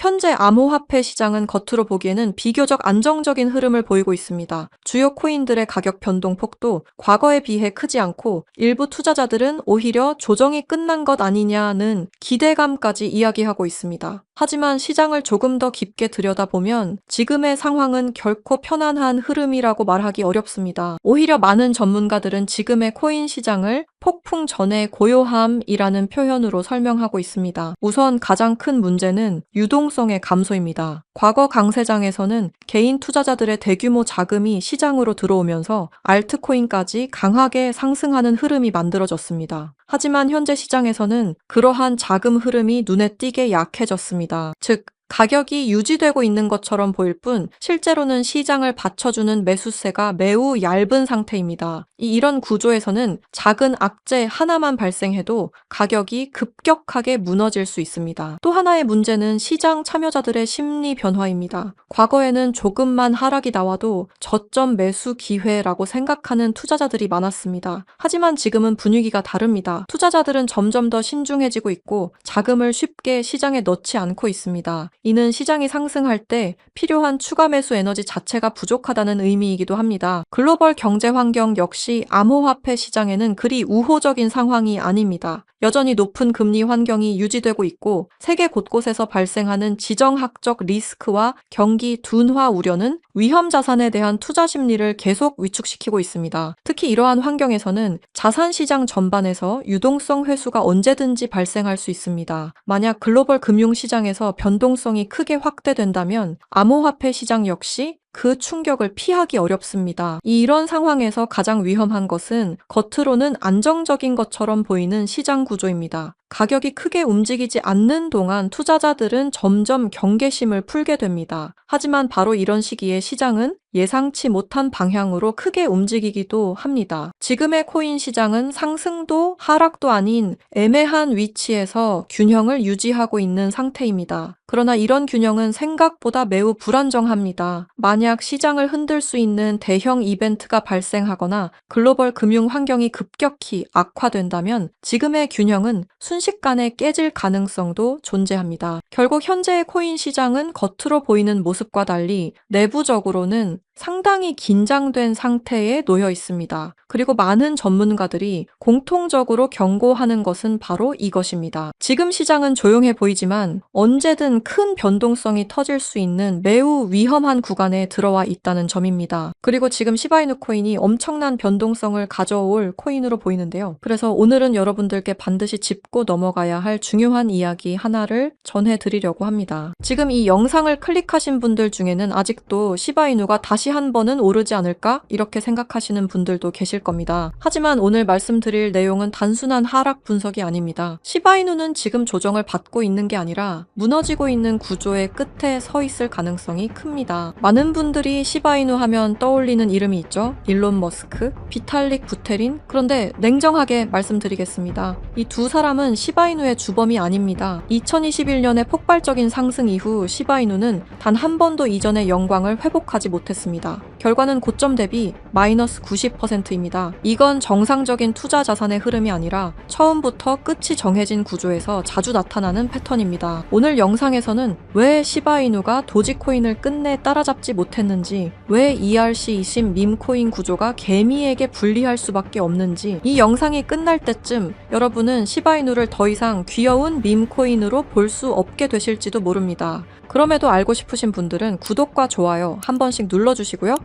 현재 암호화폐 시장은 겉으로 보기에는 비교적 안정적인 흐름을 보이고 있습니다. 주요 코인들의 가격 변동폭도 과거에 비해 크지 않고 일부 투자자들은 오히려 조정이 끝난 것 아니냐는 기대감까지 이야기하고 있습니다. 하지만 시장을 조금 더 깊게 들여다보면 지금의 상황은 결코 편안한 흐름이라고 말하기 어렵습니다. 오히려 많은 전문가들은 지금의 코인 시장을 폭풍 전의 고요함이라는 표현으로 설명하고 있습니다. 우선 가장 큰 문제는 유동성의 감소입니다. 과거 강세장에서는 개인 투자자들의 대규모 자금이 시장으로 들어오면서 알트코인까지 강하게 상승하는 흐름이 만들어졌습니다. 하지만 현재 시장에서는 그러한 자금 흐름이 눈에 띄게 약해졌습니다. 즉, 가격이 유지되고 있는 것처럼 보일 뿐 실제로는 시장을 받쳐주는 매수세가 매우 얇은 상태입니다. 이런 구조에서는 작은 악재 하나만 발생해도 가격이 급격하게 무너질 수 있습니다. 또 하나의 문제는 시장 참여자들의 심리 변화입니다. 과거에는 조금만 하락이 나와도 저점 매수 기회라고 생각하는 투자자들이 많았습니다. 하지만 지금은 분위기가 다릅니다. 투자자들은 점점 더 신중해지고 있고 자금을 쉽게 시장에 넣지 않고 있습니다. 이는 시장이 상승할 때 필요한 추가 매수 에너지 자체가 부족하다는 의미이기도 합니다. 글로벌 경제 환경 역시 암호화폐 시장에는 그리 우호적인 상황이 아닙니다. 여전히 높은 금리 환경이 유지되고 있고 세계 곳곳에서 발생하는 지정학적 리스크와 경기 둔화 우려는 위험 자산에 대한 투자 심리를 계속 위축시키고 있습니다. 특히 이러한 환경에서는 자산 시장 전반에서 유동성 회수가 언제든지 발생할 수 있습니다. 만약 글로벌 금융 시장에서 변동성이 크게 확대된다면 암호화폐 시장 역시 그 충격을 피하기 어렵습니다. 이런 상황에서 가장 위험한 것은 겉으로는 안정적인 것처럼 보이는 시장 구조입니다. 가격이 크게 움직이지 않는 동안 투자자들은 점점 경계심을 풀게 됩니다. 하지만 바로 이런 시기에 시장은 예상치 못한 방향으로 크게 움직이기도 합니다. 지금의 코인 시장은 상승도 하락도 아닌 애매한 위치에서 균형을 유지하고 있는 상태입니다. 그러나 이런 균형은 생각보다 매우 불안정합니다. 만약 시장을 흔들 수 있는 대형 이벤트가 발생하거나 글로벌 금융 환경이 급격히 악화된다면 지금의 균형은 순식간에 깨질 가능성도 존재합니다. 결국 현재의 코인 시장은 겉으로 보이는 모습과 달리 내부적으로는 상당히 긴장된 상태에 놓여 있습니다. 그리고 많은 전문가들이 공통적으로 경고하는 것은 바로 이것입니다. 지금 시장은 조용해 보이지만 언제든 큰 변동성이 터질 수 있는 매우 위험한 구간에 들어와 있다는 점입니다. 그리고 지금 시바이누 코인이 엄청난 변동성을 가져올 코인으로 보이는데요. 그래서 오늘은 여러분들께 반드시 짚고 넘어가야 할 중요한 이야기 하나를 전해드리려고 합니다. 지금 이 영상을 클릭하신 분들 중에는 아직도 시바이누가 다시 한 번은 오르지 않을까? 이렇게 생각하시는 분들도 계실 겁니다. 하지만 오늘 말씀드릴 내용은 단순한 하락 분석이 아닙니다. 시바이누는 지금 조정을 받고 있는 게 아니라 무너지고 있는 구조의 끝에 서 있을 가능성이 큽니다. 많은 분들이 시바이누 하면 떠올리는 이름이 있죠. 일론 머스크, 비탈릭 부테린. 그런데 냉정하게 말씀드리겠습니다. 이 두 사람은 시바이누의 주범이 아닙니다. 2021년의 폭발적인 상승 이후 시바이누는 단 한 번도 이전의 영광을 회복하지 못했습니다. 결과는 고점 대비 마이너스 90%입니다. 이건 정상적인 투자 자산의 흐름이 아니라 처음부터 끝이 정해진 구조에서 자주 나타나는 패턴입니다. 오늘 영상에서는 왜 시바이누가 도지코인을 끝내 따라잡지 못했는지, 왜 ERC20 밈코인 구조가 개미에게 불리할 수밖에 없는지, 이 영상이 끝날 때쯤 여러분은 시바이누를 더 이상 귀여운 밈코인으로 볼 수 없게 되실지도 모릅니다. 그럼에도 알고 싶으신 분들은 구독과 좋아요 한 번씩 눌러주시고요.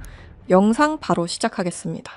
영상 바로 시작하겠습니다.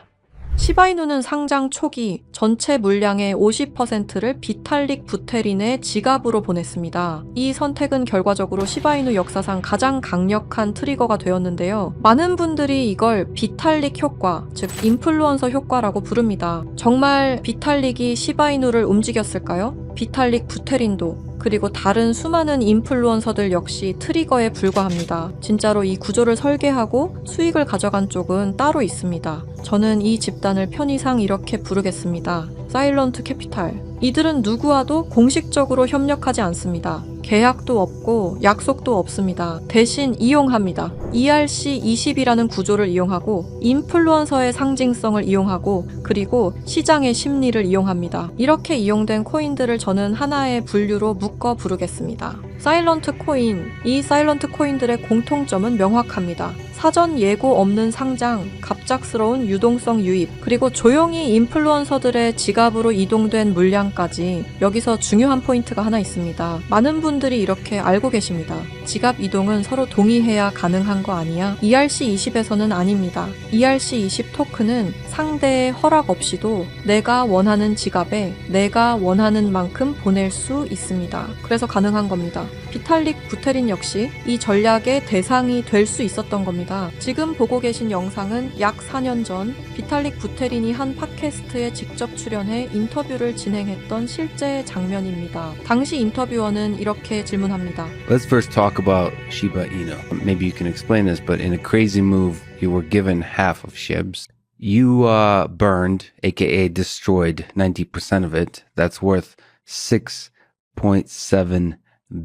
시바이누는 상장 초기 전체 물량의 50%를 비탈릭 부테린의 지갑으로 보냈습니다. 이 선택은 결과적으로 시바이누 역사상 가장 강력한 트리거가 되었는데요. 많은 분들이 이걸 비탈릭 효과, 즉 인플루언서 효과라고 부릅니다. 정말 비탈릭이 시바이누를 움직였을까요? 비탈릭 부테린도 그리고 다른 수많은 인플루언서들 역시 트리거에 불과합니다. 진짜로 이 구조를 설계하고 수익을 가져간 쪽은 따로 있습니다. 저는 이 집단을 편의상 이렇게 부르겠습니다. 사일런트 캐피탈. 이들은 누구와도 공식적으로 협력하지 않습니다. 계약도 없고 약속도 없습니다. 대신 이용합니다. ERC20이라는 구조를 이용하고 인플루언서의 상징성을 이용하고 그리고 시장의 심리를 이용합니다. 이렇게 이용된 코인들을 저는 하나의 분류로 묶어 부르겠습니다. 사일런트 코인, 이 사일런트 코인들의 공통점은 명확합니다. 사전 예고 없는 상장, 갑작스러운 유동성 유입, 그리고 조용히 인플루언서들의 지갑으로 이동된 물량까지. 여기서 중요한 포인트가 하나 있습니다. 많은 분들이 이렇게 알고 계십니다. 지갑 이동은 서로 동의해야 가능한 거 아니야? ERC20에서는 아닙니다. ERC20 토큰은 상대의 허락 없이도 내가 원하는 지갑에 내가 원하는 만큼 보낼 수 있습니다. 그래서 가능한 겁니다. 비탈릭 부테린 역시 이 전략의 대상이 될 수 있었던 겁니다. 지금 보고 계신 영상은 약 4년 전 비탈릭 부테린이 한 팟캐스트에 직접 출연해 인터뷰를 진행했던 실제 장면입니다. 당시 인터뷰어는 이렇게 질문합니다. Let's first talk about Shiba Inu. Maybe you can explain this, but in a crazy move, you were given half of SHIBs. You burned, aka destroyed, 90% of it. That's worth $6.7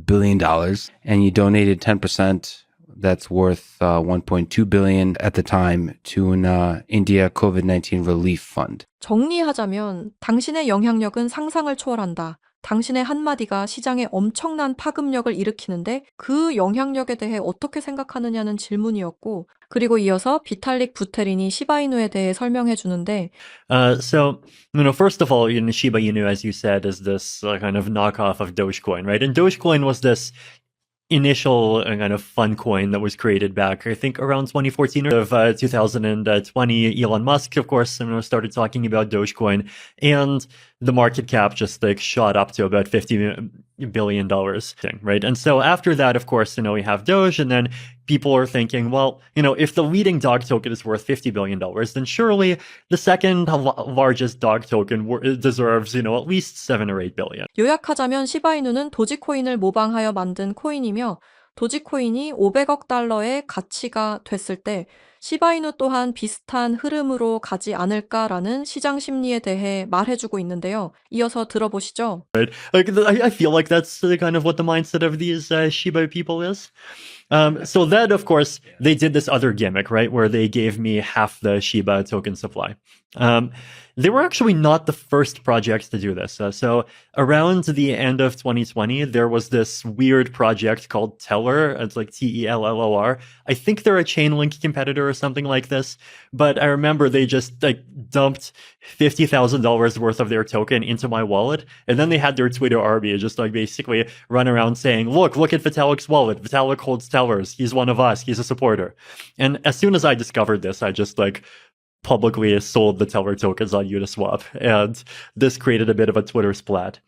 billion. And you donated 10%. That's worth $1.2 billion at the time to an India COVID-19 relief fund. 정리하자면 당신의 영향력은 상상을 초월한다. 당신의 한마디가 시장에 엄청난 파급력을 일으키는데 그 영향력에 대해 어떻게 생각하느냐는 질문이었고, 그리고 이어서 비탈릭 부테린이 시바이누에 대해 설명해 주는데 First of all, Shiba Inu, as you said, is this kind of knockoff of Dogecoin, right? And Dogecoin was this initial kind of fun coin that was created back, I think, around 2014 or 2020. Elon Musk, of course, started talking about Dogecoin, and the market cap just shot up to about $50 billion, right? And so after that, of course, we have Doge, and then people are thinking, well, if the leading dog token is worth $50 billion, then surely the second largest dog token deserves, at least 7 or 8 billion. 요약하자면 시바이누는 도지코인을 모방하여 만든 코인이며 도지코인이 500억 달러의 가치가 됐을 때 시바이누 또한 비슷한 흐름으로 가지 않을까라는 시장 심리에 대해 말해주고 있는데요. 이어서 들어보시죠. Right? I feel like that's kind of what the mindset of these Shiba people is. So then, of course, they did this other gimmick, right, where they gave me half the Shiba token supply. They were actually not the first project to do this. So around the end of 2020, there was this weird project called Teller. It's like Tellor. I think they're a Chainlink competitor or something like this. But I remember they just dumped $50,000 worth of their token into my wallet. And then they had their Twitter army just basically run around saying, look at Vitalik's wallet. Vitalik holds Tellers. He's one of us. He's a supporter. And as soon as I discovered this, I just publicly sold the Teller tokens on Uniswap, and this created a bit of a Twitter splat.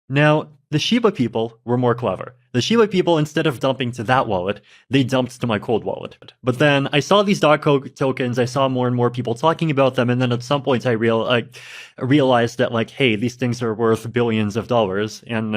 Now, the Shiba people were more clever. The Shiba people, instead of dumping to that wallet, they dumped to my cold wallet. But then I saw these tokens, I saw more and more people talking about them, and then at some point I realized that, hey, these things are worth billions of dollars, and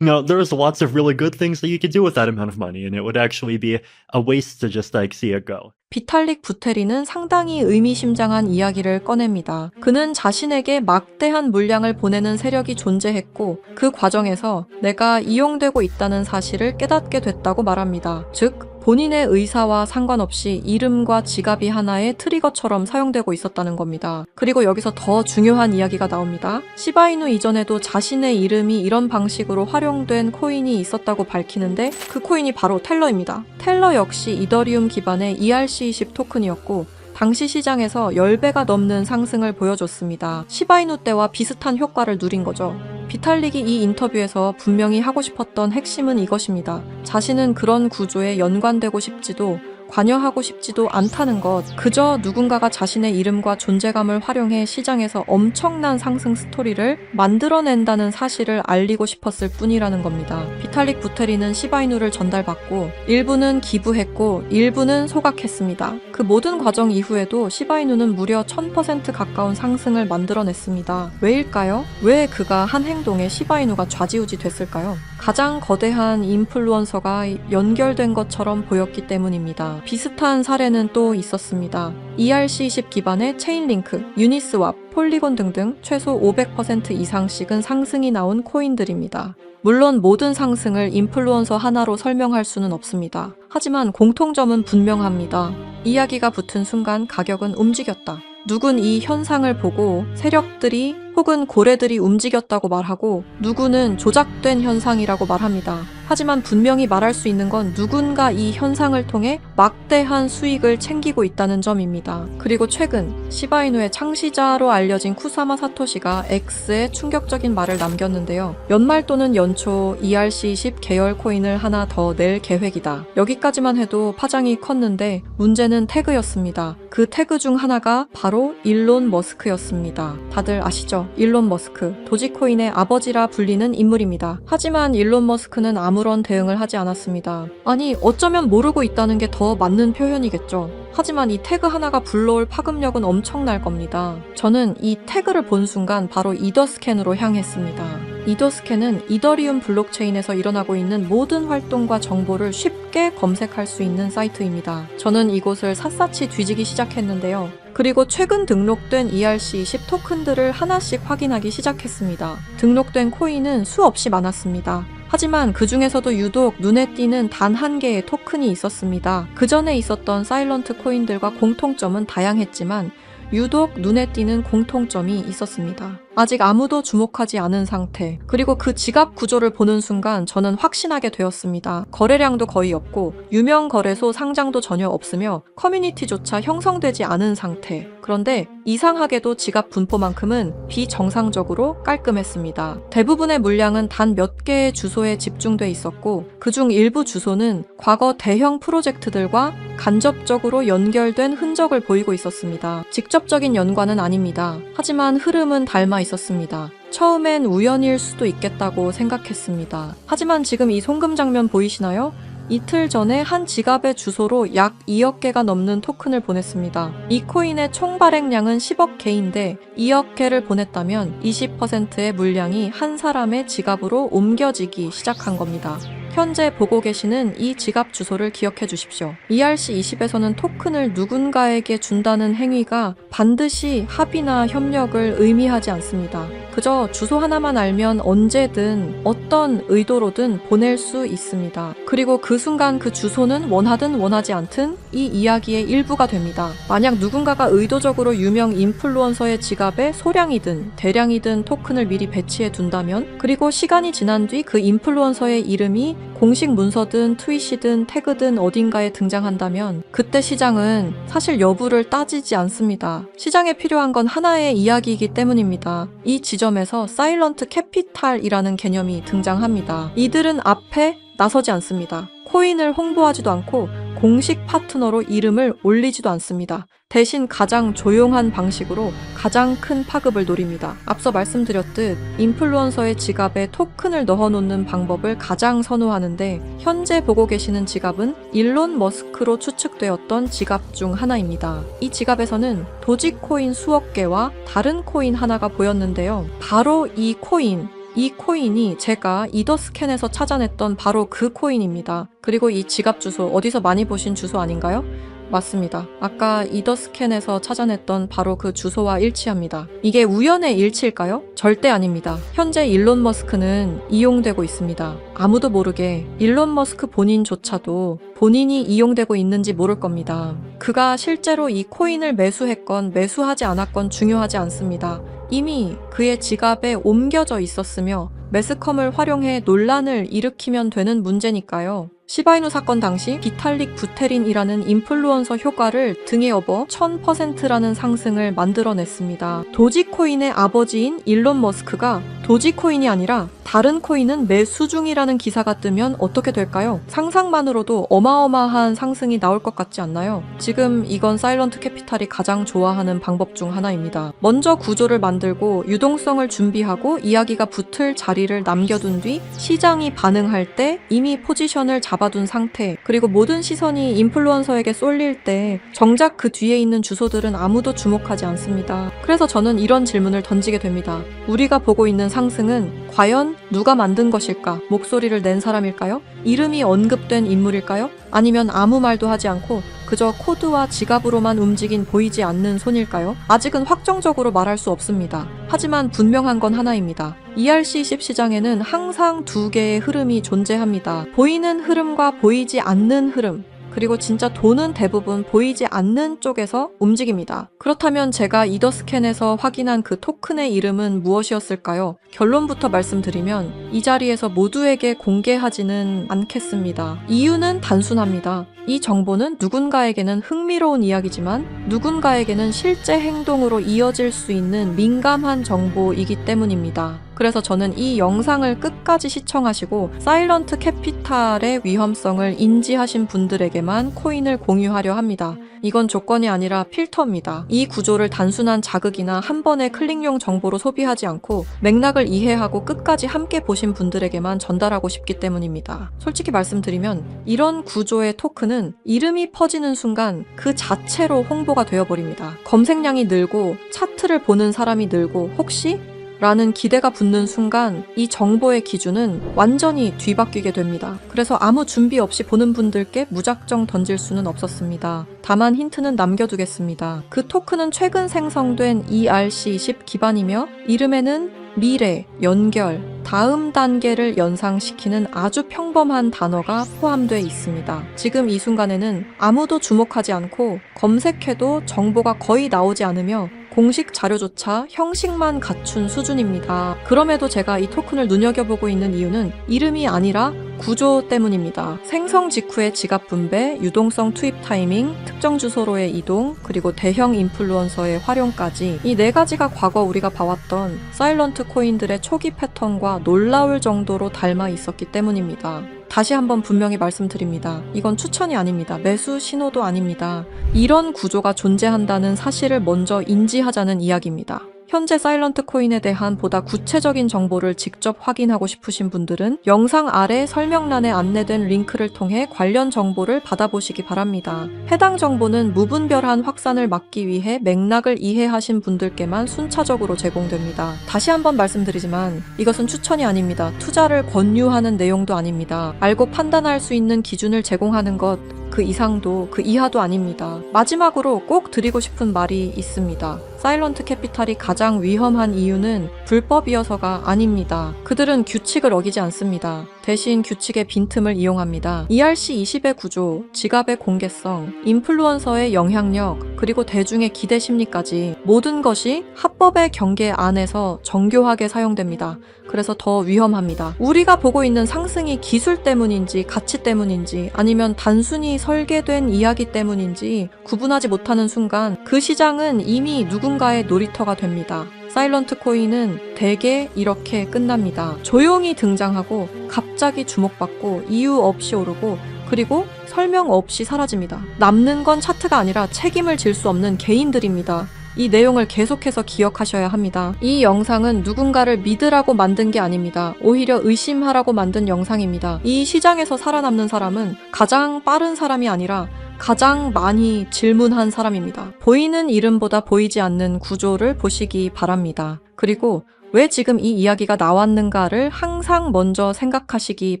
there's lots of really good things that you could do with that amount of money, and it would actually be a waste to just see it go. 비탈릭 부테린은 상당히 의미심장한 이야기를 꺼냅니다. 그는 자신에게 막대한 물량을 보내는 세력이 존재했고 그 과정에서 내가 이용되고 있다는 사실을 깨닫게 됐다고 말합니다. 즉, 본인의 의사와 상관없이 이름과 지갑이 하나의 트리거처럼 사용되고 있었다는 겁니다. 그리고 여기서 더 중요한 이야기가 나옵니다. 시바이누 이전에도 자신의 이름이 이런 방식으로 활용된 코인이 있었다고 밝히는데 그 코인이 바로 텔러입니다. 텔러 역시 이더리움 기반의 ERC20 토큰이었고 당시 시장에서 10배가 넘는 상승을 보여줬습니다. 시바이누 때와 비슷한 효과를 누린 거죠. 비탈릭이 이 인터뷰에서 분명히 하고 싶었던 핵심은 이것입니다. 자신은 그런 구조에 연관되고 싶지도 관여하고 싶지도 않다는 것, 그저 누군가가 자신의 이름과 존재감을 활용해 시장에서 엄청난 상승 스토리를 만들어낸다는 사실을 알리고 싶었을 뿐이라는 겁니다. 비탈릭 부테린은 시바이누를 전달받고 일부는 기부했고 일부는 소각했습니다. 그 모든 과정 이후에도 시바이누는 무려 1000% 가까운 상승을 만들어냈습니다. 왜일까요? 왜 그가 한 행동에 시바이누가 좌지우지 됐을까요? 가장 거대한 인플루언서가 연결된 것처럼 보였기 때문입니다. 비슷한 사례는 또 있었습니다. ERC20 기반의 체인링크, 유니스왑, 폴리곤 등등 최소 500% 이상씩은 상승이 나온 코인들입니다. 물론 모든 상승을 인플루언서 하나로 설명할 수는 없습니다. 하지만 공통점은 분명합니다. 이야기가 붙은 순간 가격은 움직였다. 누군 이 현상을 보고 세력들이 혹은 고래들이 움직였다고 말하고 누구는 조작된 현상이라고 말합니다. 하지만 분명히 말할 수 있는 건 누군가 이 현상을 통해 막대한 수익을 챙기고 있다는 점입니다. 그리고 최근 시바이누의 창시자로 알려진 쿠사마 사토시가 X에 충격적인 말을 남겼는데요. 연말 또는 연초 ERC20 계열 코인을 하나 더 낼 계획이다. 여기까지만 해도 파장이 컸는데 문제는 태그였습니다. 그 태그 중 하나가 바로 일론 머스크였습니다. 다들 아시죠? 일론 머스크, 도지코인의 아버지라 불리는 인물입니다. 하지만 일론 머스크는 아무런 대응을 하지 않았습니다. 아니, 어쩌면 모르고 있다는 게 더 맞는 표현이겠죠. 하지만 이 태그 하나가 불러올 파급력은 엄청날 겁니다. 저는 이 태그를 본 순간 바로 이더스캔으로 향했습니다. 이더스캔은 이더리움 블록체인에서 일어나고 있는 모든 활동과 정보를 쉽게 검색할 수 있는 사이트입니다. 저는 이곳을 샅샅이 뒤지기 시작했는데요. 그리고 최근 등록된 ERC20 토큰들을 하나씩 확인하기 시작했습니다. 등록된 코인은 수없이 많았습니다. 하지만 그 중에서도 유독 눈에 띄는 단 한 개의 토큰이 있었습니다. 그 전에 있었던 사일런트 코인들과 공통점은 다양했지만 유독 눈에 띄는 공통점이 있었습니다. 아직 아무도 주목하지 않은 상태, 그리고 그 지갑 구조를 보는 순간 저는 확신하게 되었습니다. 거래량도 거의 없고 유명 거래소 상장도 전혀 없으며 커뮤니티조차 형성되지 않은 상태. 그런데 이상하게도 지갑 분포만큼은 비정상적으로 깔끔했습니다. 대부분의 물량은 단 몇 개의 주소에 집중돼 있었고 그중 일부 주소는 과거 대형 프로젝트들과 간접적으로 연결된 흔적을 보이고 있었습니다. 직접적인 연관은 아닙니다. 하지만 흐름은 닮아 있었습니다. 처음엔 우연일 수도 있겠다고 생각했습니다. 하지만 지금 이 송금 장면 보이시나요? 이틀 전에 한 지갑의 주소로 약 2억 개가 넘는 토큰을 보냈습니다. 이 코인의 총 발행량은 10억 개인데 2억 개를 보냈다면 20%의 물량이 한 사람의 지갑으로 옮겨지기 시작한 겁니다. 현재 보고 계시는 이 지갑 주소를 기억해 주십시오. ERC20에서는 토큰을 누군가에게 준다는 행위가 반드시 합의나 협력을 의미하지 않습니다. 그저 주소 하나만 알면 언제든 어떤 의도로든 보낼 수 있습니다. 그리고 그 순간 그 주소는 원하든 원하지 않든 이 이야기의 일부가 됩니다. 만약 누군가가 의도적으로 유명 인플루언서의 지갑에 소량이든 대량이든 토큰을 미리 배치해 둔다면, 그리고 시간이 지난 뒤 그 인플루언서의 이름이 공식 문서든 트윗이든 태그든 어딘가에 등장한다면 그때 시장은 사실 여부를 따지지 않습니다. 시장에 필요한 건 하나의 이야기이기 때문입니다. 이 지점에서 사일런트 캐피탈이라는 개념이 등장합니다. 이들은 앞에 나서지 않습니다. 코인을 홍보하지도 않고 공식 파트너로 이름을 올리지도 않습니다. 대신 가장 조용한 방식으로 가장 큰 파급을 노립니다. 앞서 말씀드렸듯 인플루언서의 지갑에 토큰을 넣어놓는 방법을 가장 선호하는데 현재 보고 계시는 지갑은 일론 머스크로 추측되었던 지갑 중 하나입니다. 이 지갑에서는 도지코인 수억 개와 다른 코인 하나가 보였는데요. 바로 이 코인이 제가 이더스캔에서 찾아냈던 바로 그 코인입니다. 그리고 이 지갑 주소 어디서 많이 보신 주소 아닌가요? 맞습니다. 아까 이더스캔에서 찾아냈던 바로 그 주소와 일치합니다. 이게 우연의 일치일까요? 절대 아닙니다. 현재 일론 머스크는 이용되고 있습니다. 아무도 모르게 일론 머스크 본인조차도 본인이 이용되고 있는지 모를 겁니다. 그가 실제로 이 코인을 매수했건 매수하지 않았건 중요하지 않습니다. 이미 그의 지갑에 옮겨져 있었으며 매스컴을 활용해 논란을 일으키면 되는 문제니까요. 시바이누 사건 당시 비탈릭 부테린이라는 인플루언서 효과를 등에 업어 1000%라는 상승을 만들어냈습니다. 도지코인의 아버지인 일론 머스크가 도지코인이 아니라 다른 코인은 매수 중이라는 기사가 뜨면 어떻게 될까요? 상상만으로도 어마어마한 상승이 나올 것 같지 않나요? 지금 이건 사일런트 캐피탈이 가장 좋아하는 방법 중 하나입니다. 먼저 구조를 만들고 유동성을 준비하고 이야기가 붙을 자리를 남겨둔 뒤 시장이 반응할 때 이미 포지션을 잡아둔 상태, 그리고 모든 시선이 인플루언서에게 쏠릴 때 정작 그 뒤에 있는 주소들은 아무도 주목하지 않습니다. 그래서 저는 이런 질문을 던지게 됩니다. 우리가 보고 있는 상승은 과연 누가 만든 것일까? 목소리를 낸 사람일까요? 이름이 언급된 인물일까요? 아니면 아무 말도 하지 않고 그저 코드와 지갑으로만 움직인 보이지 않는 손일까요? 아직은 확정적으로 말할 수 없습니다. 하지만 분명한 건 하나입니다. ERC20 시장에는 항상 두 개의 흐름이 존재합니다. 보이는 흐름과 보이지 않는 흐름. 그리고 진짜 돈은 대부분 보이지 않는 쪽에서 움직입니다. 그렇다면 제가 이더스캔에서 확인한 그 토큰의 이름은 무엇이었을까요? 결론부터 말씀드리면 이 자리에서 모두에게 공개하지는 않겠습니다. 이유는 단순합니다. 이 정보는 누군가에게는 흥미로운 이야기지만 누군가에게는 실제 행동으로 이어질 수 있는 민감한 정보이기 때문입니다. 그래서 저는 이 영상을 끝까지 시청하시고 사일런트 캐피탈의 위험성을 인지하신 분들에게만 코인을 공유하려 합니다. 이건 조건이 아니라 필터입니다. 이 구조를 단순한 자극이나 한 번의 클릭용 정보로 소비하지 않고 맥락을 이해하고 끝까지 함께 보신 분들에게만 전달하고 싶기 때문입니다. 솔직히 말씀드리면 이런 구조의 토큰은 이름이 퍼지는 순간 그 자체로 홍보가 되어버립니다. 검색량이 늘고 차트를 보는 사람이 늘고 혹시? 라는 기대가 붙는 순간 이 정보의 기준은 완전히 뒤바뀌게 됩니다. 그래서 아무 준비 없이 보는 분들께 무작정 던질 수는 없었습니다. 다만 힌트는 남겨두겠습니다. 그 토큰은 최근 생성된 ERC20 기반이며 이름에는 미래, 연결, 다음 단계를 연상시키는 아주 평범한 단어가 포함되어 있습니다. 지금 이 순간에는 아무도 주목하지 않고 검색해도 정보가 거의 나오지 않으며 공식 자료조차 형식만 갖춘 수준입니다. 그럼에도 제가 이 토큰을 눈여겨보고 있는 이유는 이름이 아니라 구조 때문입니다. 생성 직후의 지갑 분배, 유동성 투입 타이밍, 특정 주소로의 이동, 그리고 대형 인플루언서의 활용까지 이 네 가지가 과거 우리가 봐왔던 사일런트 코인들의 초기 패턴과 놀라울 정도로 닮아 있었기 때문입니다. 다시 한번 분명히 말씀드립니다. 이건 추천이 아닙니다. 매수 신호도 아닙니다. 이런 구조가 존재한다는 사실을 먼저 인지하자는 이야기입니다. 현재 사일런트 코인에 대한 보다 구체적인 정보를 직접 확인하고 싶으신 분들은 영상 아래 설명란에 안내된 링크를 통해 관련 정보를 받아보시기 바랍니다. 해당 정보는 무분별한 확산을 막기 위해 맥락을 이해하신 분들께만 순차적으로 제공됩니다. 다시 한번 말씀드리지만 이것은 추천이 아닙니다. 투자를 권유하는 내용도 아닙니다. 알고 판단할 수 있는 기준을 제공하는 것 그 이상도 그 이하도 아닙니다. 마지막으로 꼭 드리고 싶은 말이 있습니다. 사일런트 캐피탈이 가장 위험한 이유는 불법이어서가 아닙니다. 그들은 규칙을 어기지 않습니다. 대신 규칙의 빈틈을 이용합니다. ERC20의 구조, 지갑의 공개성, 인플루언서의 영향력, 그리고 대중의 기대 심리까지 모든 것이 합법의 경계 안에서 정교하게 사용됩니다. 그래서 더 위험합니다. 우리가 보고 있는 상승이 기술 때문인지 가치 때문인지 아니면 단순히 설계된 이야기 때문인지 구분하지 못하는 순간 그 시장은 이미 누군가의 놀이터가 됩니다. 사일런트 코인은 대개 이렇게 끝납니다. 조용히 등장하고 갑자기 주목받고 이유 없이 오르고 그리고 설명 없이 사라집니다. 남는 건 차트가 아니라 책임을 질 수 없는 개인들입니다. 이 내용을 계속해서 기억하셔야 합니다. 이 영상은 누군가를 믿으라고 만든 게 아닙니다. 오히려 의심하라고 만든 영상입니다. 이 시장에서 살아남는 사람은 가장 빠른 사람이 아니라 가장 많이 질문한 사람입니다. 보이는 이름보다 보이지 않는 구조를 보시기 바랍니다. 그리고 왜 지금 이 이야기가 나왔는가를 항상 먼저 생각하시기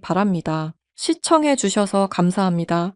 바랍니다. 시청해 주셔서 감사합니다.